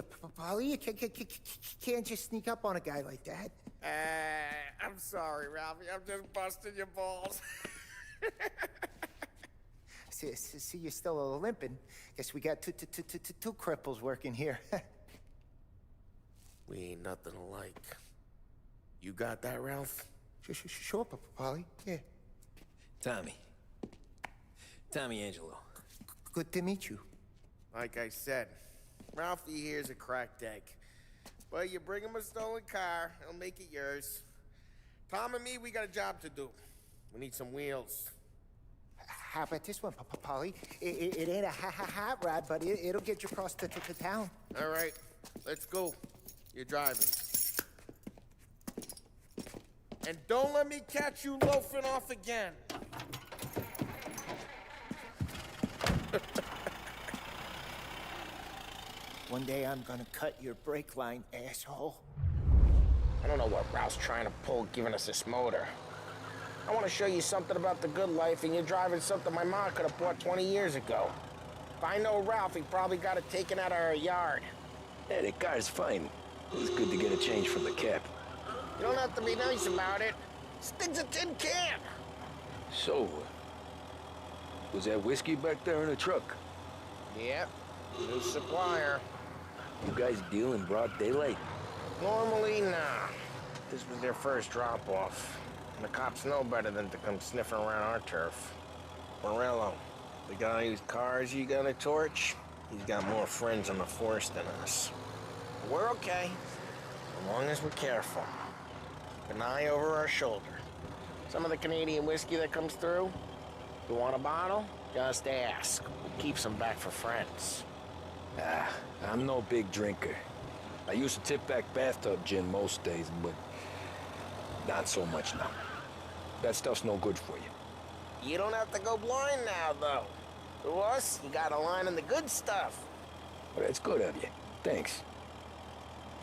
Polly, you can't just sneak up on a guy like that. I'm sorry, Ralphie. I'm just busting your balls. See, you're still limping. Guess we got two cripples working here. We ain't nothing alike. You got that, Ralph? Sure, Polly. Yeah. Tommy Angelo. Good to meet you. Like I said, Ralphie here's a cracked egg. But you bring him a stolen car, he'll make it yours. Tom and me, we got a job to do. We need some wheels. How about this one, Polly? It ain't a hot rod, but it'll get you across to town. All right, let's go. You're driving. And don't let me catch you loafing off again. One day I'm gonna cut your brake line, asshole. I don't know what Ralph's trying to pull giving us this motor. I want to show you something about the good life, and you're driving something my mom could have bought 20 years ago. If I know Ralph, he probably got it taken out of our yard. Yeah, the car's fine. It's good to get a change from the cap. You don't have to be nice about it. This thing's a tin can. So, was that whiskey back there in the truck? Yep, new supplier. You guys deal in broad daylight? Normally, nah. This was their first drop-off. And the cops know better than to come sniffing around our turf. Morello, the guy whose cars you got a torch, he's got more friends on the force than us. But we're okay, as long as we're careful. Keep an eye over our shoulder. Some of the Canadian whiskey that comes through, you want a bottle? Just ask. We'll keep some back for friends. I'm no big drinker. I used to tip back bathtub gin most days, but not so much now. That stuff's no good for you. You don't have to go blind now, though. To us, you got a line on the good stuff. Well, that's good of you. Thanks.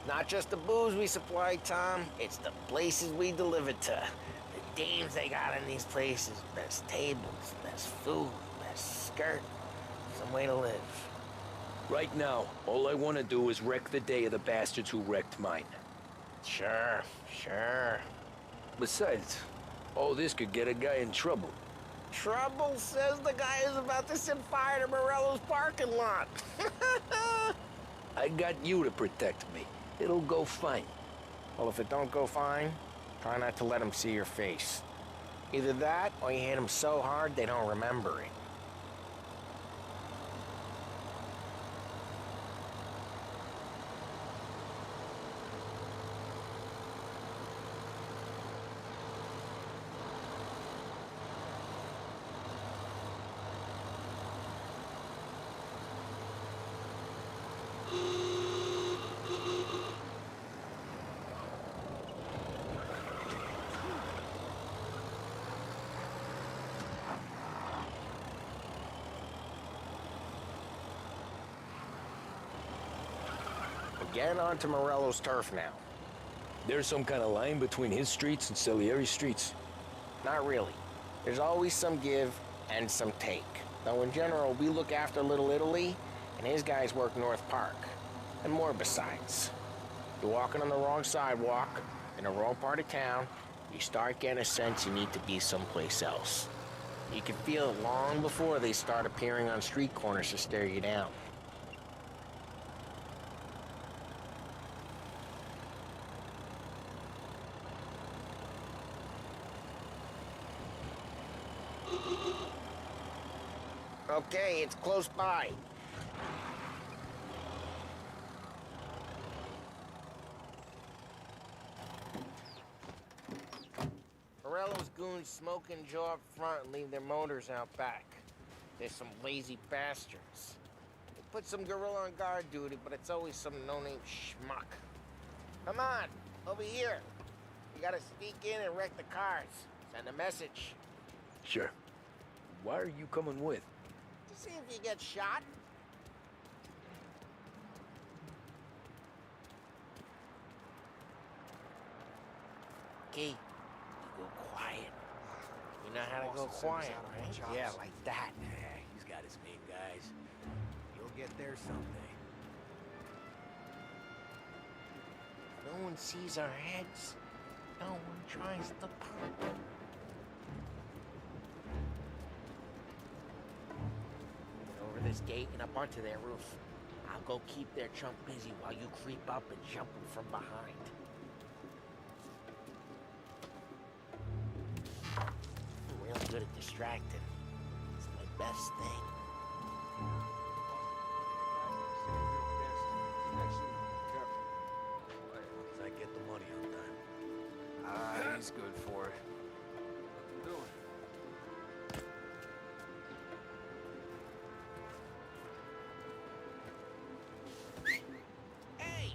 Not just the booze we supply, Tom. It's the places we deliver to. The dames they got in these places. Best tables, best food, best skirt. Some way to live. Right now, all I want to do is wreck the day of the bastards who wrecked mine. Sure. Besides, all this could get a guy in trouble. Trouble says the guy is about to set fire to Morello's parking lot. I got you to protect me. It'll go fine. Well, if it don't go fine, try not to let them see your face. Either that, or you hit them so hard they don't remember it. Get onto Morello's turf now. There's some kind of line between his streets and Salieri's streets. Not really. There's always some give and some take. Though in general, we look after Little Italy, and his guys work North Park. And more besides. You're walking on the wrong sidewalk, in the wrong part of town, you start getting a sense you need to be someplace else. You can feel it long before they start appearing on street corners to stare you down. Okay, it's close by. Morello's goons smoke and jaw up front and leave their motors out back. They're some lazy bastards. They put some gorilla on guard duty, but it's always some no-name schmuck. Come on, over here. You gotta sneak in and wreck the cars. Send a message. Sure. Why are you coming with? To see if you get shot. Key, you go quiet. You know how to go quiet, right? Yeah, like that. Yeah, he's got his main guys. You'll get there someday. No one sees our heads. No one tries to pop. Over this gate and up onto their roof. I'll go keep their chump busy while you creep up and jump him from behind. I'm real good at distracting. It's my best thing. I get the money on time. He's good for it. Hey!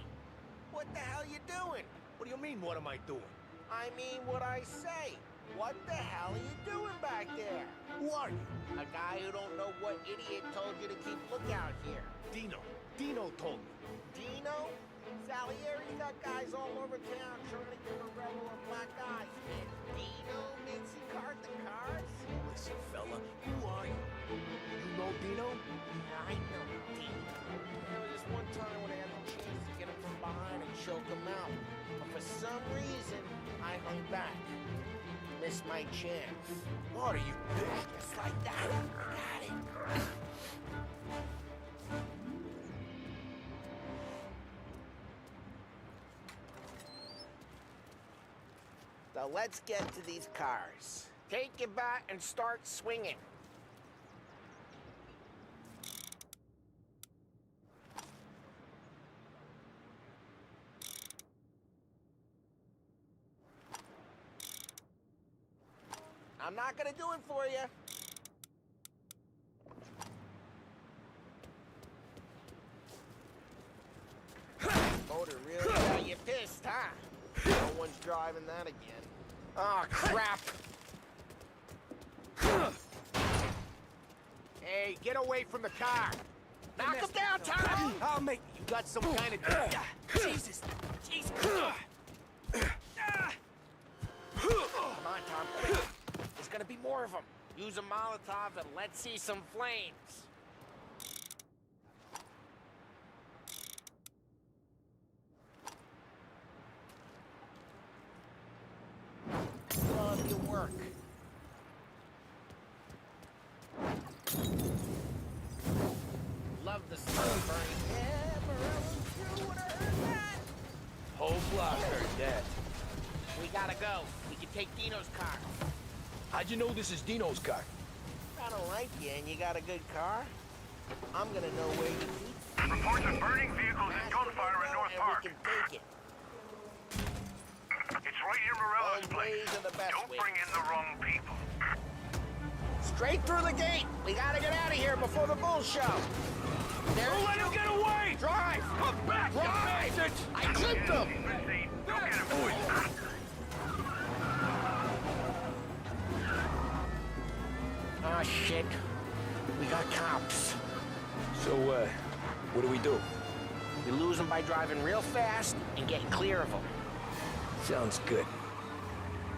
What the hell you doing? What do you mean, what am I doing? I mean what I say. What the hell are you doing back there? Who are you? A guy who don't know what idiot told you to keep lookout here. Dino. Dino told me. Dino? Salieri's got guys all over town trying to give a rebel a black eye. And Dino makes you cart the cars? Listen, fella, who are you? You know Dino? Yeah, I know Dino. There was this one time when I had the chance to get him from behind and choke him out. But for some reason, I hung back. Missed my chance. What are you, bitch? Just like that. Got it. So let's get to these cars. Take your bat and start swinging. I'm not gonna do it for you. Motor really got you pissed, huh? No one's driving that again. Oh, crap. Hey, get away from the car! Knock him down, Tom! I'll make you got some kind of... Jesus! Jesus! Come on, Tom, quick. There's gonna be more of them. Use a Molotov and let's see some flames. Love your work. Love the sun burning. You would have heard that. Whole block heard that. We gotta go. We can take Dino's car. How'd you know this is Dino's car? I don't like you and you got a good car. I'm gonna know where you keep. Reports of burning vehicles and gunfire in North Park. We can take it. It's right near Morello's Those place. ways are the best Don't ways. bring in the wrong people. Straight through the gate. We gotta get out of here before the bull show. Don't let him get away! Drive! Come back, you Drive! bastards! I clipped him! Let's see. Don't get him, boys. Oh, shit. We got cops. So, what do we do? We lose them by driving real fast and getting clear of them. Sounds good.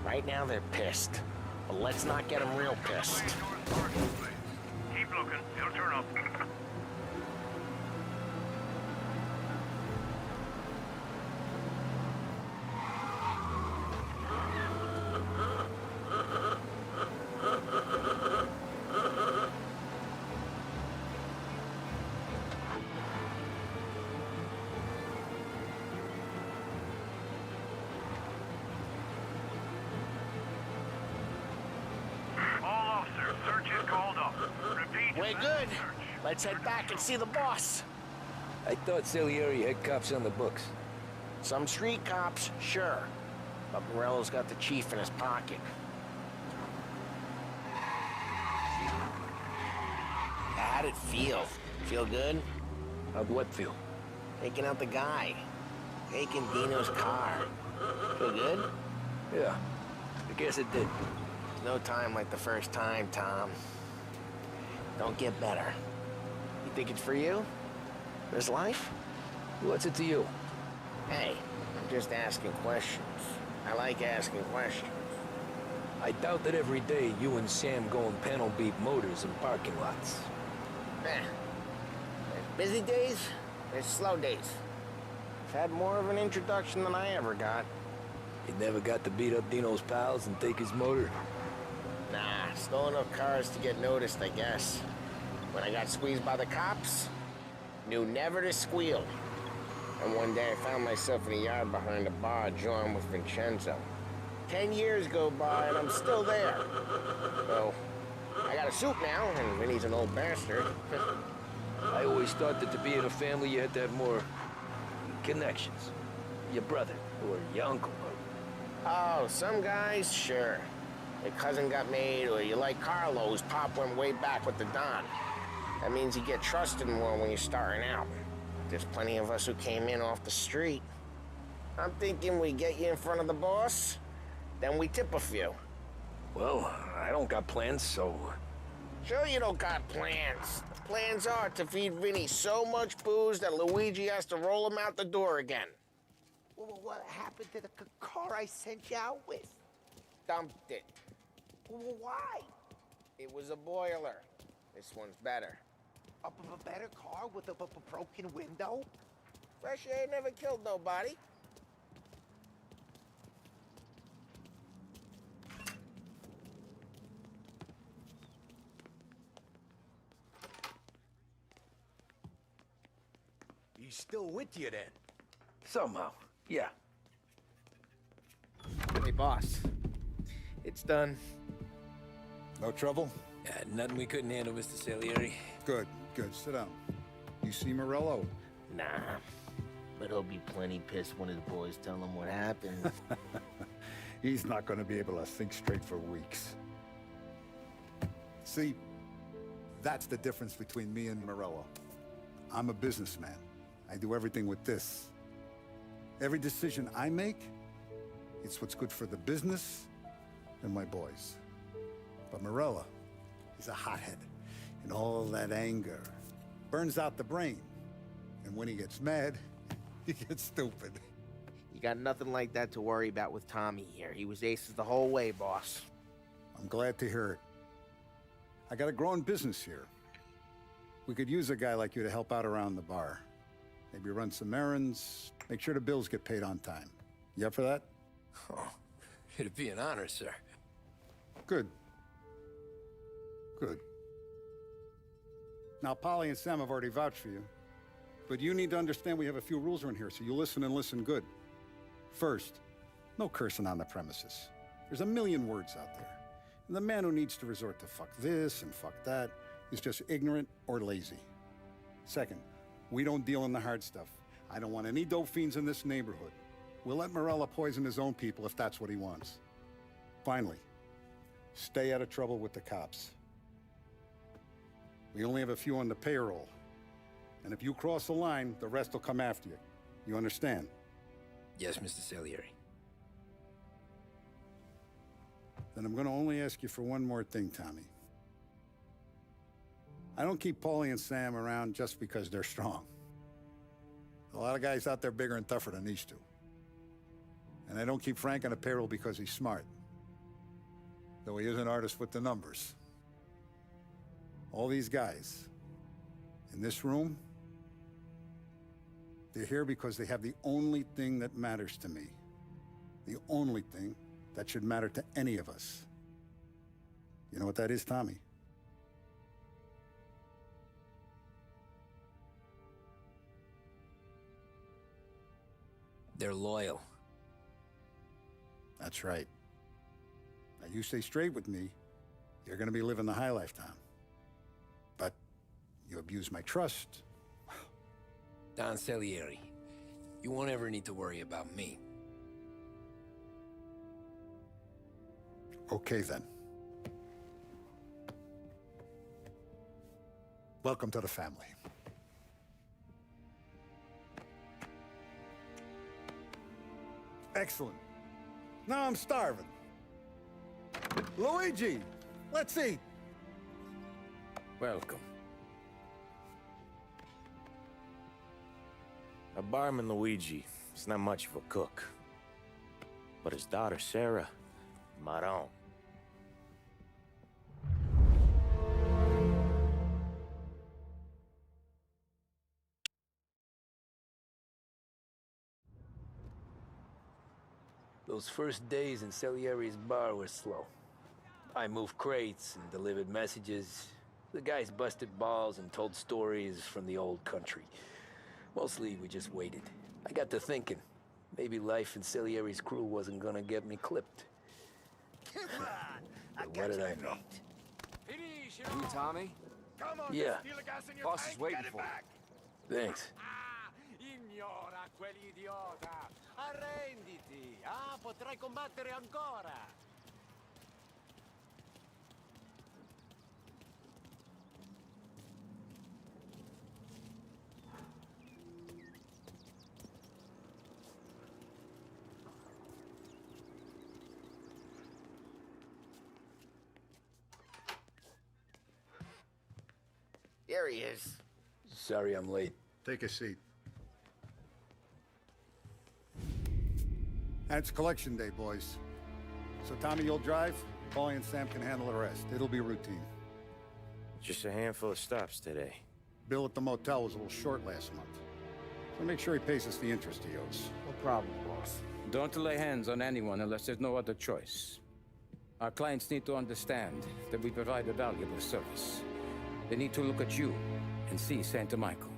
Right now, they're pissed. But let's not get them real pissed. North Parking place. Keep looking. It'll turn up. All officers, search is called up. Repeat. We're good. Let's head back and see the boss. I thought Salieri had cops on the books. Some street cops, sure. But Morello's got the chief in his pocket. How'd it feel? Feel good? How'd what feel? Taking out the guy. Taking Dino's car. Feel good? Yeah, I guess it did. No time like the first time, Tom. Don't get better. You think it's for you? This life? What's it to you? Hey, I'm just asking questions. I like asking questions. I doubt that every day you and Sam go and panel beat motors in parking lots. Eh. There's busy days, there's slow days. Had more of an introduction than I ever got. You never got to beat up Dino's pals and take his motor? Nah, stole enough cars to get noticed, I guess. When I got squeezed by the cops, knew never to squeal. And one day I found myself in a yard behind a bar jawing with Vincenzo. 10 years go by and I'm still there. So, I got a suit now, and Vinny's an old bastard. I always thought that to be in a family you had to have more connections. Your brother, or your uncle. Oh, some guys, sure. Your cousin got made, or you like Carlos, Pop went way back with the Don. That means you get trusted more when you're starting out. There's plenty of us who came in off the street. I'm thinking we get you in front of the boss, then we tip a few. Well, I don't got plans, so... Sure you don't got plans. The plans are to feed Vinny so much booze that Luigi has to roll him out the door again. Well, what happened to the car I sent you out with? Dumped it. Well, why? It was a boiler. This one's better. A better car with a broken window? Fresh air never killed nobody. He's still with you then? Somehow, yeah. Hey, boss. It's done. No trouble? Nothing we couldn't handle, Mr. Salieri. Good, good. Sit down. You see Morello? Nah. But he'll be plenty pissed when his boys tell him what happened. He's not going to be able to think straight for weeks. See, that's the difference between me and Morello. I'm a businessman. I do everything with this. Every decision I make, it's what's good for the business and my boys. But Morello, he's a hothead. And all that anger burns out the brain. And when he gets mad, he gets stupid. You got nothing like that to worry about with Tommy here. He was aces the whole way, boss. I'm glad to hear it. I got a growing business here. We could use a guy like you to help out around the bar. Maybe run some errands, make sure the bills get paid on time. You up for that? Oh, it'd be an honor, sir. Good. Good. Now, Polly and Sam have already vouched for you. But you need to understand we have a few rules around here, so you listen and listen good. First, no cursing on the premises. There's a million words out there. And the man who needs to resort to fuck this and fuck that is just ignorant or lazy. Second, we don't deal in the hard stuff. I don't want any dope fiends in this neighborhood. We'll let Morella poison his own people if that's what he wants. Finally, stay out of trouble with the cops. We only have a few on the payroll. And if you cross the line, the rest will come after you. You understand? Yes, Mr. Salieri. Then I'm going to only ask you for one more thing, Tommy. I don't keep Paulie and Sam around just because they're strong. A lot of guys out there bigger and tougher than these two. And I don't keep Frank on a payroll because he's smart. Though he is an artist with the numbers. All these guys in this room, they're here because they have the only thing that matters to me. The only thing that should matter to any of us. You know what that is, Tommy? They're loyal. That's right. Now, you stay straight with me, you're gonna be living the high life, Tom. But you abuse my trust. Don Salieri, you won't ever need to worry about me. Okay, then. Welcome to the family. Excellent. Now I'm starving. Luigi, let's eat. Welcome. A barman Luigi is not much of a cook. But his daughter Sarah, Maron. Those first days in Salieri's bar were slow. I moved crates and delivered messages. The guys busted balls and told stories from the old country. Mostly, we just waited. I got to thinking, maybe life in Salieri's crew wasn't gonna get me clipped. Come on, But what did I know? You, Tommy? Yeah, Boss is waiting for you. thanks. Ignora quell'idiota! Arrenditi! Ah, potrai combattere ancora! Here he is. Sorry I'm late. Take a seat. And it's collection day, boys. So Tommy, you'll drive. Paulie and Sam can handle the rest. It'll be routine. Just a handful of stops today. Bill at the motel was a little short last month. So make sure he pays us the interest he owes. No problem, boss. Don't lay hands on anyone unless there's no other choice. Our clients need to understand that we provide a valuable service. They need to look at you and see Santa Michael.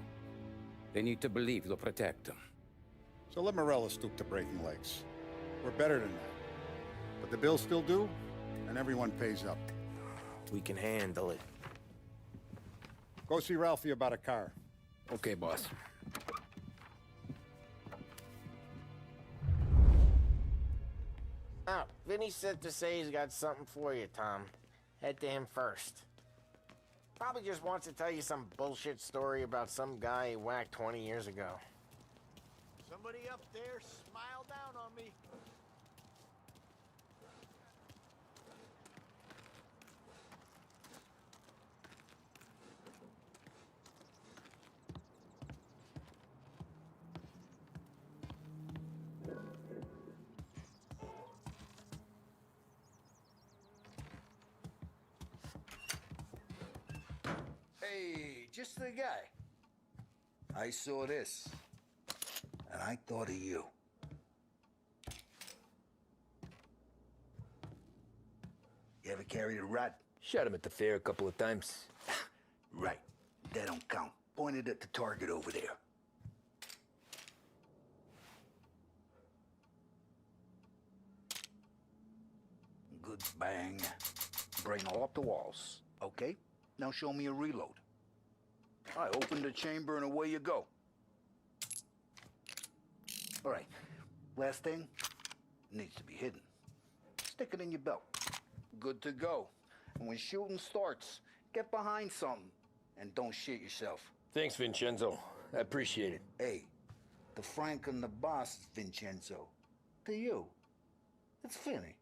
They need to believe you'll protect them. So let Morella stoop to breaking legs. We're better than that. But the bill's still due, and everyone pays up. We can handle it. Go see Ralphie about a car. Okay, boss. Oh, Vinny said to say he's got something for you, Tom. Head to him first. Probably just wants to tell you some bullshit story about some guy he whacked 20 years ago. Somebody up there smile down on me. Hey, just the guy. I saw this, and I thought of you. You ever carried a rat? Shot him at the fair a couple of times. Right. That don't count. Pointed at the target over there. Good bang. Bring off the walls. Okay? Now show me a reload. I open the chamber and away you go. All right. Last thing. Needs to be hidden. Stick it in your belt. Good to go. And when shooting starts, get behind something. And don't shit yourself. Thanks, Vincenzo. I appreciate it. Hey, the Frank and the boss, Vincenzo. To you. It's Vinny.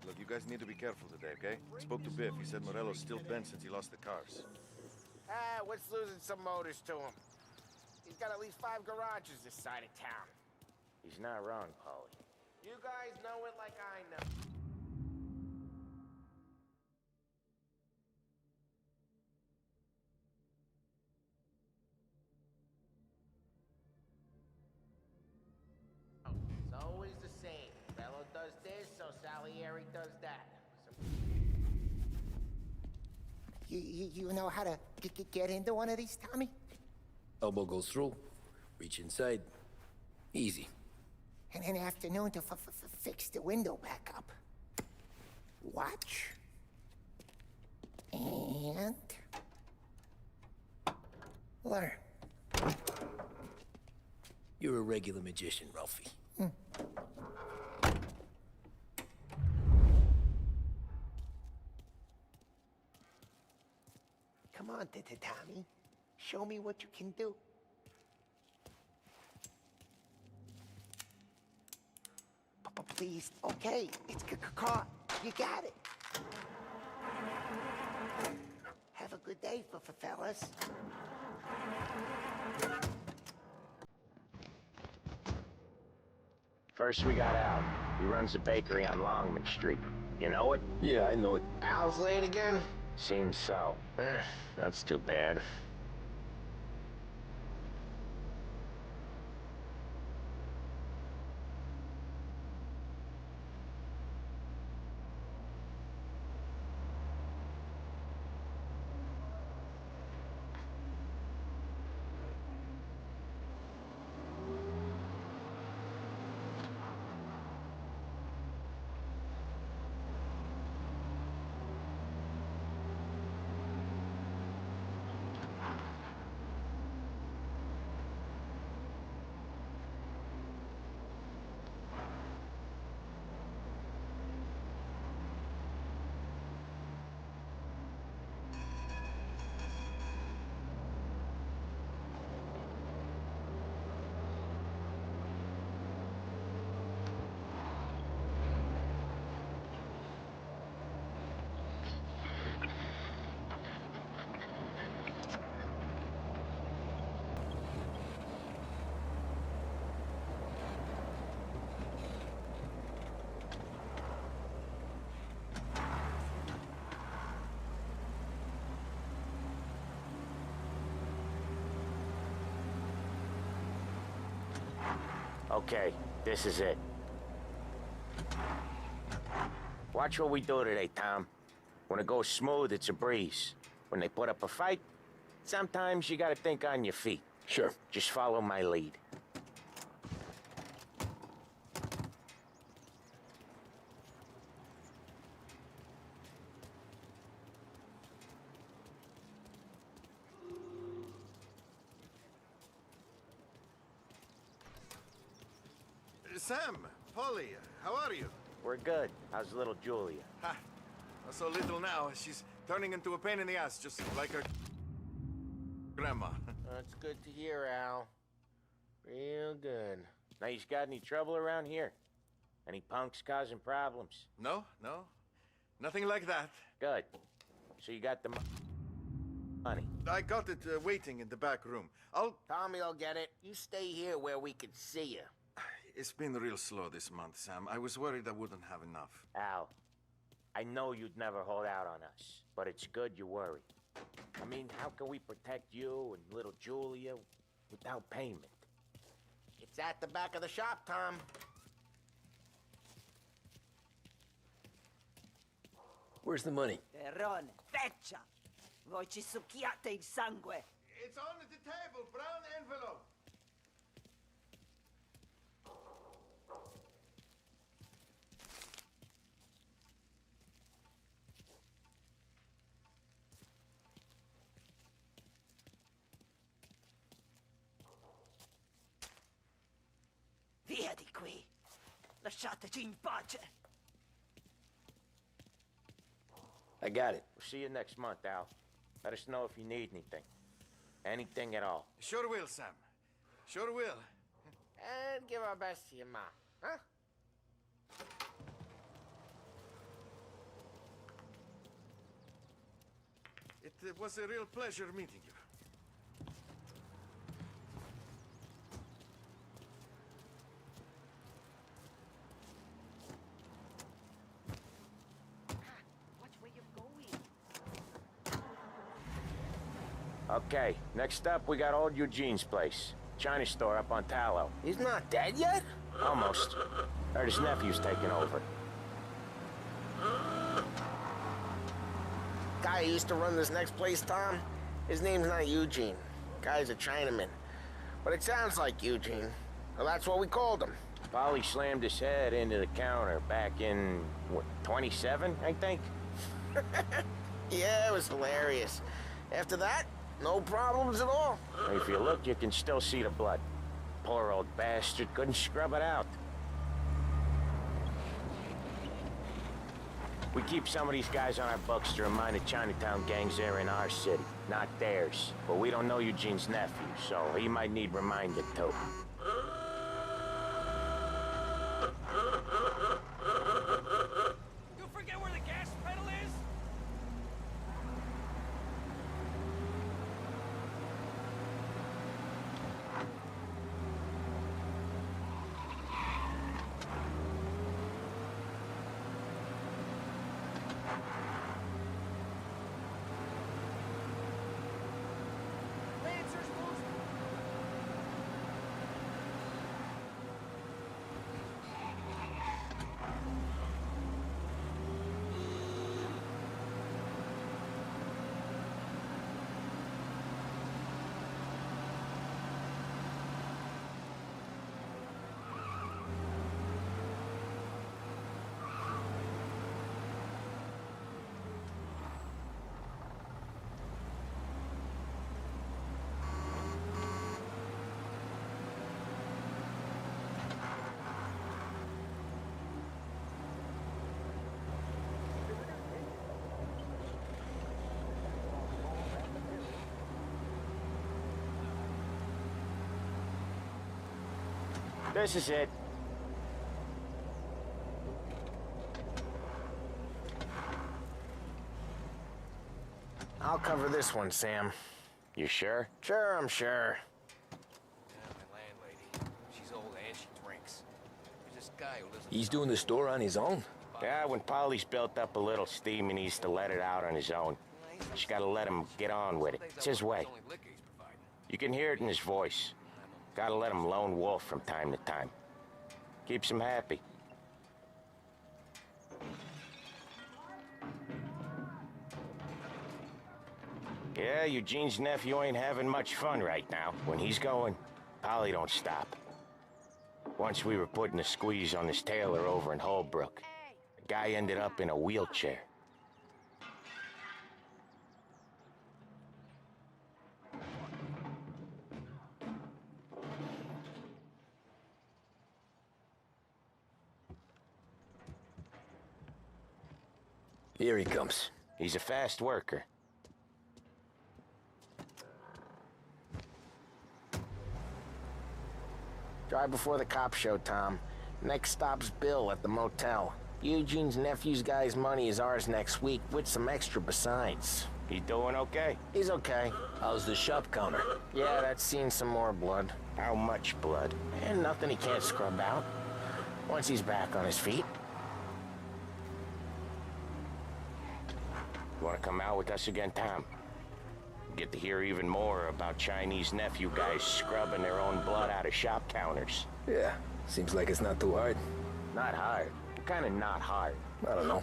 Look, you guys need to be careful today, okay? Spoke to Biff. He said Morello's still bent since he lost the cars. Ah, what's losing some motors to him? He's got at least 5 garages this side of town. He's not wrong, Paulie. You guys know it like I know. It's always the same. Bello does this, so Salieri does that. You know how to get into one of these, Tommy? Elbow goes through. Reach inside. Easy. And an afternoon to fix the window back up. Watch. And... learn. You're a regular magician, Ralphie. Come on, Tommy. Show me what you can do. Please, okay, it's caught. You got it. fellas. First we got Al. He runs a bakery on Longman Street. You know it? Yeah, I know it. Al's late again? Seems so. That's too bad. Okay, this is it. Watch what we do today, Tom. When it goes smooth, it's a breeze. When they put up a fight, sometimes you gotta think on your feet. Sure. Just follow my lead. Sam, Polly, how are you? We're good. How's little Julia? Ha! Not so little now. She's turning into a pain in the ass, just like her grandma. That's good to hear, Al. Real good. Now, you got any trouble around here? Any punks causing problems? No. Nothing like that. Good. So you got the money? I got it waiting in the back room. Tommy'll get it. You stay here where we can see you. It's been real slow this month, Sam. I was worried I wouldn't have enough. Al, I know you'd never hold out on us, but it's good you worry. I mean, how can we protect you and little Julia without payment? It's at the back of the shop, Tom. Where's the money? Terrone, feccia! Voi ci succhiate il sangue! It's on the table, brown envelope. Via di qui! Lasciateci in pace! I got it. We'll see you next month, Al. Let us know if you need anything. Anything at all. Sure will, Sam. Sure will. And give our best to your ma, huh? It was a real pleasure meeting you. Okay, next up, we got old Eugene's place. China store up on Tallow. He's not dead yet? Almost. Heard his nephew's taking over. Guy who used to run this next place, Tom, his name's not Eugene. Guy's a Chinaman. But it sounds like Eugene. Well, that's what we called him. Polly slammed his head into the counter back in, what, 27, I think? Yeah, it was hilarious. After that, no problems at all. If you look, you can still see the blood. Poor old bastard couldn't scrub it out. We keep some of these guys on our books to remind the Chinatown gangs they're in our city, not theirs. But we don't know Eugene's nephew, so he might need reminded too. You forget where the gas pedal is? This is it. I'll cover this one, Sam. You sure? Sure, I'm sure. My landlady. She's old and she drinks. There's this guy who lives... He's doing the store on his own? Yeah, when Polly's built up a little steam, he needs to let it out on his own. She gotta let him get on with it. It's his way. You can hear it in his voice. Gotta let him lone wolf from time to time. Keeps him happy. Yeah, Eugene's nephew ain't having much fun right now. When he's going, Polly don't stop. Once we were putting a squeeze on this tailor over in Holbrook. The guy ended up in a wheelchair. Here he comes. He's a fast worker. Drive before the cops show, Tom. Next stop's Bill at the motel. Eugene's nephew's guy's money is ours next week, with some extra besides. He doing okay? He's okay. How's the shop counter? Yeah, that's seen some more blood. How much blood? And nothing he can't scrub out. Once he's back on his feet. You wanna come out with us again, Tom? Get to hear even more about Chinese nephew guys scrubbing their own blood out of shop counters. Yeah, seems like it's not too hard. Not hard. Kinda not hard. I don't know.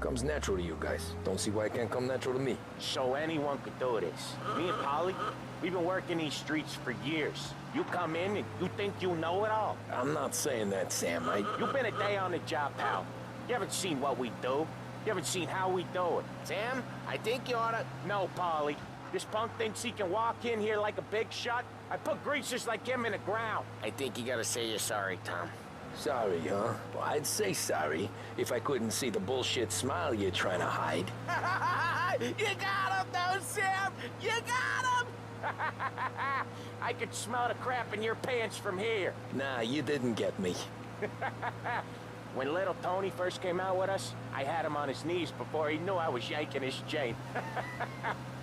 Comes natural to you guys. Don't see why it can't come natural to me. So anyone could do this. Me and Polly, we've been working these streets for years. You come in and you think you know it all. I'm not saying that, Sam. You've been a day on the job, pal. You haven't seen what we do. You haven't seen how we do it. Sam, I think you oughta... No, Polly. This punk thinks he can walk in here like a big shot. I put greasers like him in the ground. I think you gotta say you're sorry, Tom. Sorry, huh? Well, I'd say sorry if I couldn't see the bullshit smile you're trying to hide. You got him, though, Sam! You got him! I could smell the crap in your pants from here. Nah, you didn't get me. When little Tony first came out with us, I had him on his knees before he knew I was yanking his chain.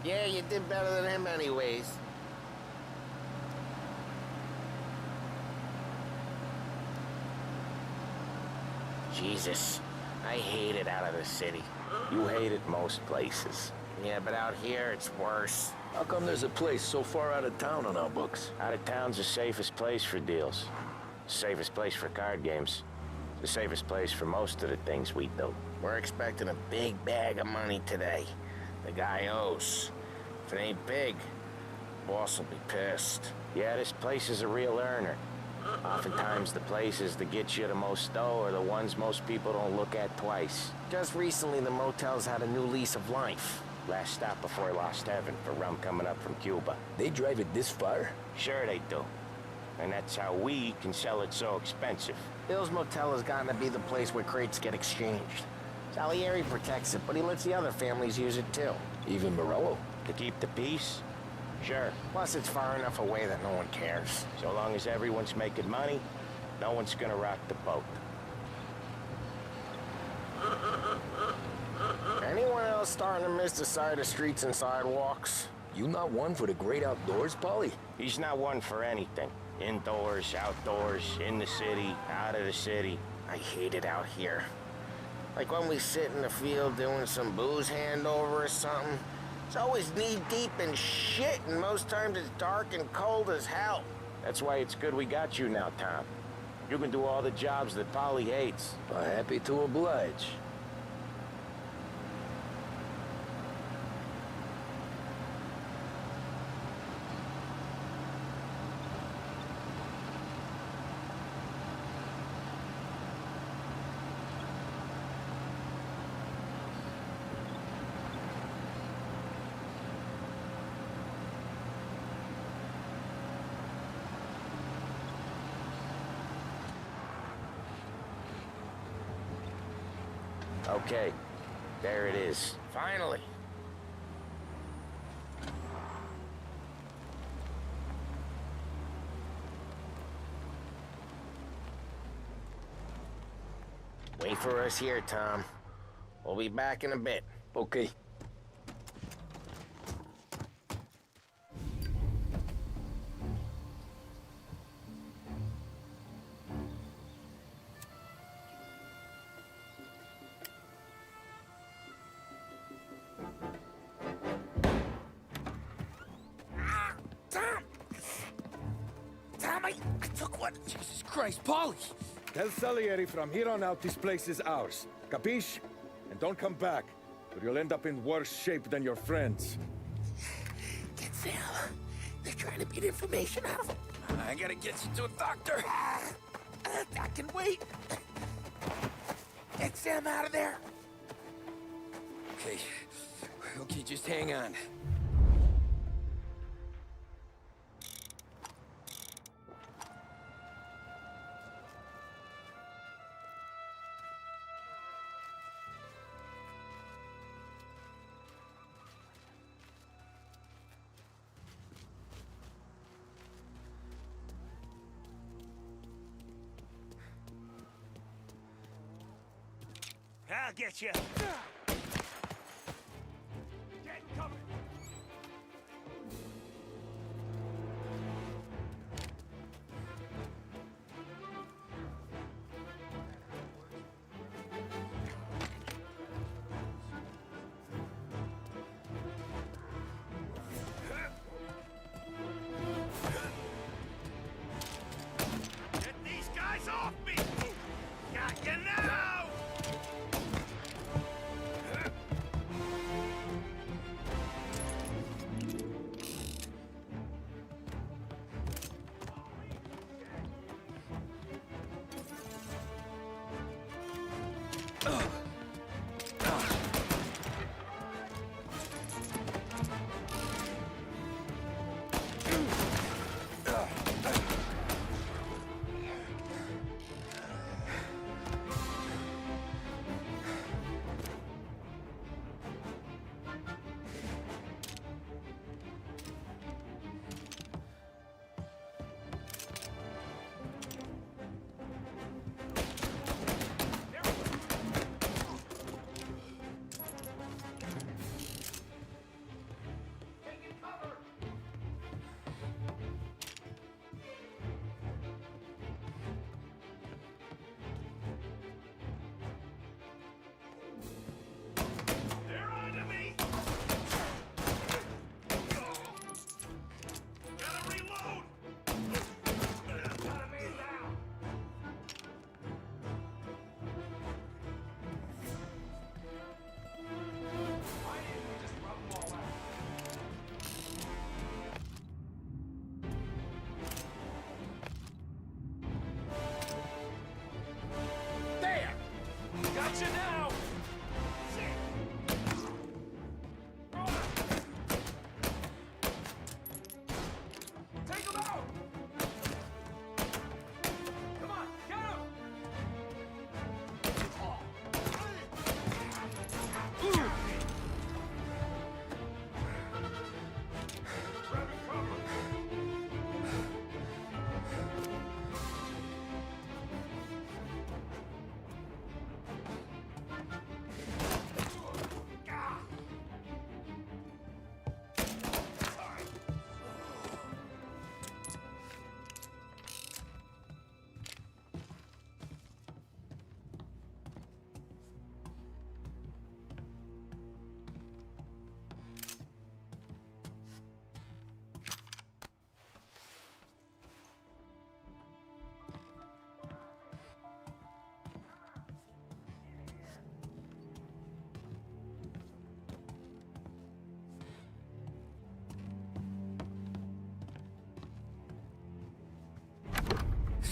Yeah, you did better than him anyways. Jesus, I hate it out of the city. You hate it most places. Yeah, but out here, it's worse. How come there's a place so far out of town on our books? Out of town's the safest place for deals. Safest place for card games. The safest place for most of the things we do. We're expecting a big bag of money today. The guy owes. If it ain't big, boss will be pissed. Yeah, this place is a real earner. Oftentimes the places that get you the most dough are the ones most people don't look at twice. Just recently the motel's had a new lease of life. Last stop before Lost Heaven for rum coming up from Cuba. They drive it this far? Sure they do. And that's how we can sell it so expensive. Bill's Motel has gotten to be the place where crates get exchanged. Salieri protects it, but he lets the other families use it too. Even Morello? To keep the peace? Sure. Plus it's far enough away that no one cares. So long as everyone's making money, no one's gonna rock the boat. Anyone else starting to miss the side of streets and sidewalks? You not one for the great outdoors, Polly? He's not one for anything. Indoors, outdoors, in the city, out of the city. I hate it out here. Like when we sit in the field doing some booze handover or something. It's always knee-deep in shit, and most times it's dark and cold as hell. That's why it's good we got you now, Tom. You can do all the jobs that Polly hates. Happy to oblige. Okay, there it is. Finally. for us here, Tom. We'll be back in a bit. Okay. Tom, I took one. Jesus Christ, Paulie! Tell Salieri from here on out this place is ours. Capiche? And don't come back, or you'll end up in worse shape than your friends. Get Sam. They're trying to beat information out of him. I gotta get you to a doctor. I can wait. Get Sam out of there. Okay. Okay, just hang on. I'll get you. Get covered. Get these guys off me! Got you now! Gotcha now! Take him out! Come on, get him!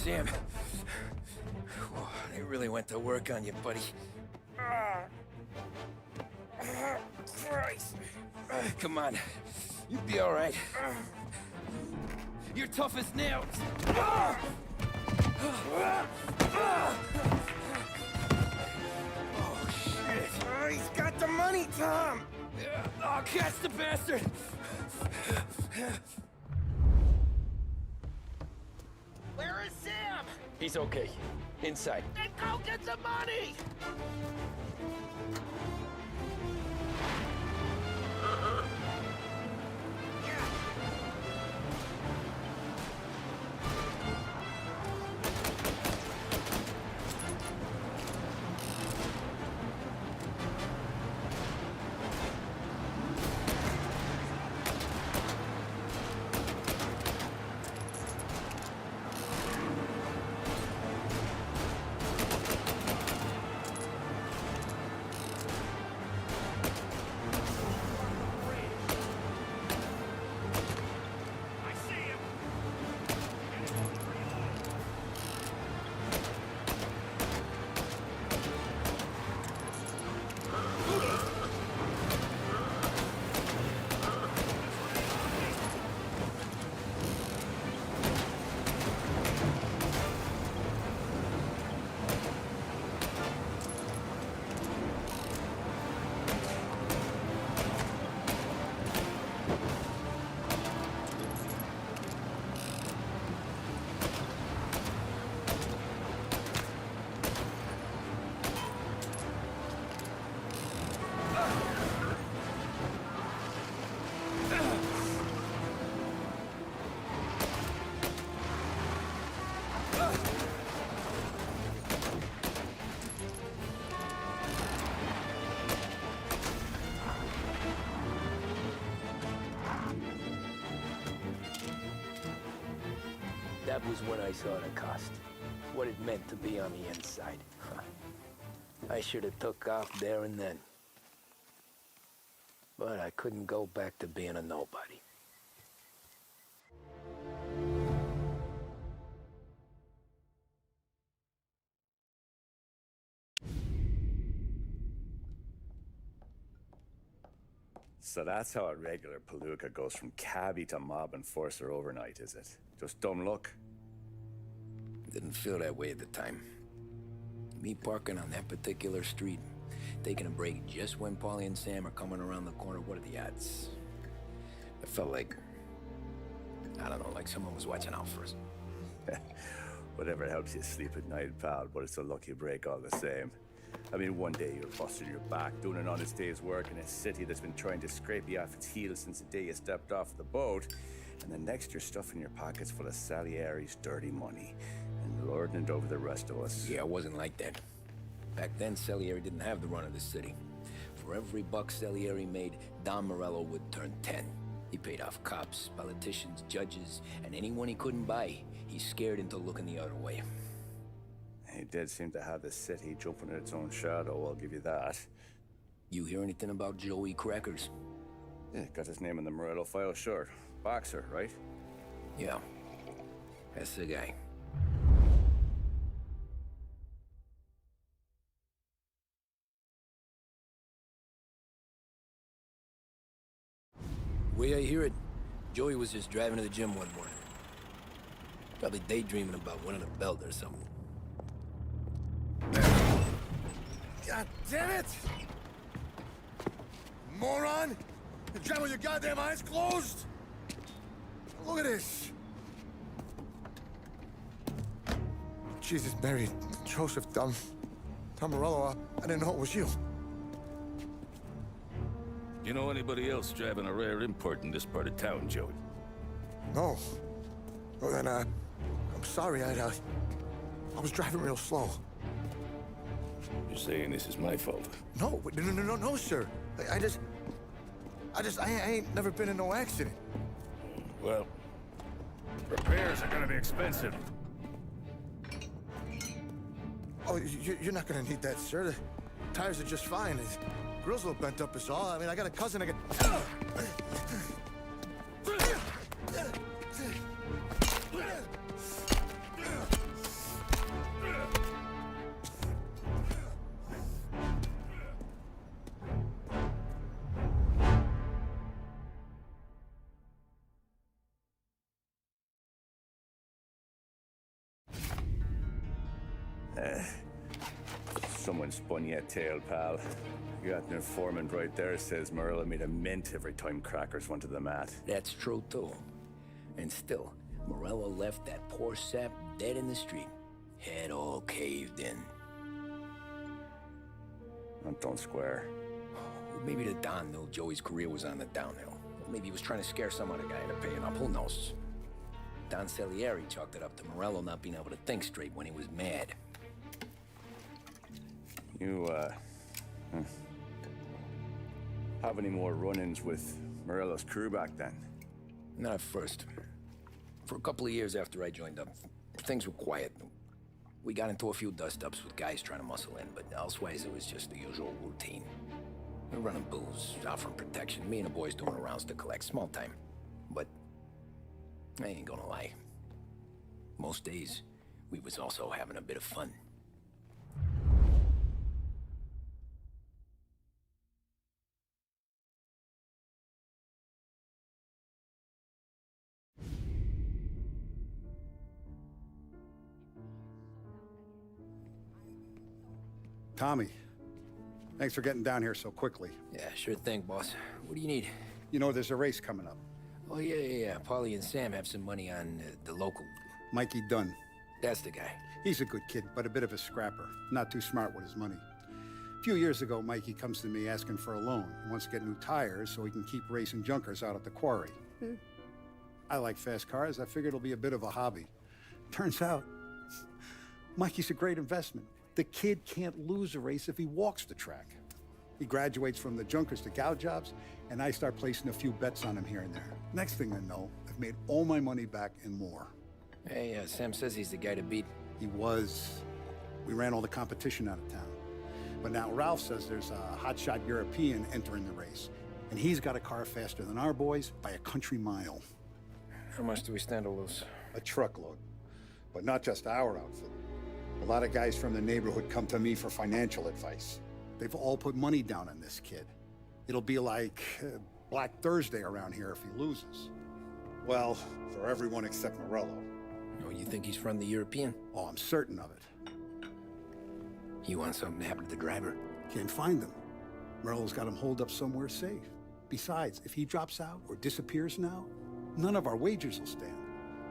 Sam. Whoa, they really went to work on you, buddy. Christ. Come on. You'll be all right. You're tough as nails. Oh, shit. Oh, he's got the money, Tom. I'll catch the bastard. Where is Sam? He's okay. Inside. Then go get the money! That was when I saw the cost. What it meant to be on the inside. I should have took off there and then. But I couldn't go back to being a nobody. So that's how a regular palooka goes from cabbie to mob enforcer overnight, is it? Just dumb luck? Didn't feel that way at the time. Me parking on that particular street, taking a break just when Paulie and Sam are coming around the corner, what are the odds? It felt like, I don't know, like someone was watching out for us. Whatever helps you sleep at night, pal, but it's a lucky break all the same. I mean, one day you're busting your back, doing an honest day's work in a city that's been trying to scrape you off its heels since the day you stepped off the boat, and the next you're stuffing your pockets full of Salieri's dirty money and lording it over the rest of us. Yeah, it wasn't like that. Back then, Salieri didn't have the run of the city. For every buck Salieri made, Don Morello would turn 10. He paid off cops, politicians, judges, and anyone he couldn't buy, he scared into looking the other way. He did seem to have the city jumping in its own shadow, I'll give you that. You hear anything about Joey Crackers? Yeah, got his name in the Morello file, sure. Boxer, right? Yeah, that's the guy. Way I hear it, Joey was just driving to the gym one morning. Probably daydreaming about winning a belt or something. God damn it! Moron! You drive with your goddamn eyes closed? Look at this! Jesus, Mary, Joseph, Tom Morello, I didn't know it was you. You know anybody else driving a rare import in this part of town, Joey? No. Well, then, I'm sorry, I was driving real slow. You're saying this is my fault? No, no, sir. I ain't never been in no accident. Well, repairs are gonna be expensive. Oh, you're not gonna need that, sir. The tires are just fine. The grill's a little bent up is all. I mean, I got a cousin that can... Someone spun you a tale, pal. You got an informant right there says Morello made a mint every time Crackers went to the mat. That's true, too. And still, Morello left that poor sap dead in the street. Head all caved in. That don't square. Maybe the Don knew Joey's career was on the downhill. Maybe he was trying to scare some other guy into paying up. Who knows? Don Salieri chalked it up to Morello not being able to think straight when he was mad. You, have any more run-ins with Morello's crew back then? Not at first. For a couple of years after I joined up, things were quiet. We got into a few dust-ups with guys trying to muscle in, but elsewise it was just the usual routine. We're running booze, offering protection, me and the boys doing the rounds to collect, small time. But I ain't gonna lie. Most days, we was also having a bit of fun. Tommy, thanks for getting down here so quickly. Yeah, sure thing, boss. What do you need? You know, there's a race coming up. Oh, yeah. Paulie and Sam have some money on the local. Mikey Dunn. That's the guy. He's a good kid, but a bit of a scrapper. Not too smart with his money. A few years ago, Mikey comes to me asking for a loan. He wants to get new tires so he can keep racing junkers out at the quarry. I like fast cars. I figured it'll be a bit of a hobby. Turns out, Mikey's a great investment. The kid can't lose a race if he walks the track. He graduates from the junkers to gal jobs, and I start placing a few bets on him here and there. Next thing I know, I've made all my money back and more. Hey, Sam says he's the guy to beat. He was. We ran all the competition out of town. But now Ralph says there's a hotshot European entering the race, and he's got a car faster than our boys by a country mile. How much do we stand to lose? A truckload. But not just our outfit. A lot of guys from the neighborhood come to me for financial advice. They've all put money down on this kid. It'll be like Black Thursday around here if he loses. Well, for everyone except Morello. Oh, you think he's from the European? Oh, I'm certain of it. You want something to happen to the driver? Can't find him. Morello's got him holed up somewhere safe. Besides, if he drops out or disappears now, none of our wagers will stand.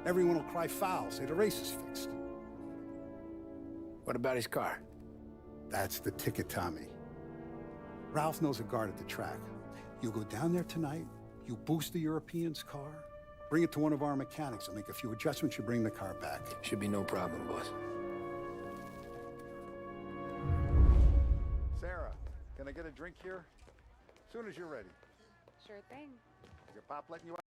Everyone will cry foul, say the race is fixed. What about his car? That's the ticket, Tommy. Ralph knows a guard at the track. You go down there tonight, you boost the European's car, bring it to one of our mechanics, and make a few adjustments, you bring the car back. Should be no problem, boss. Sarah, can I get a drink here? As soon as you're ready. Sure thing. Is your pop letting you out?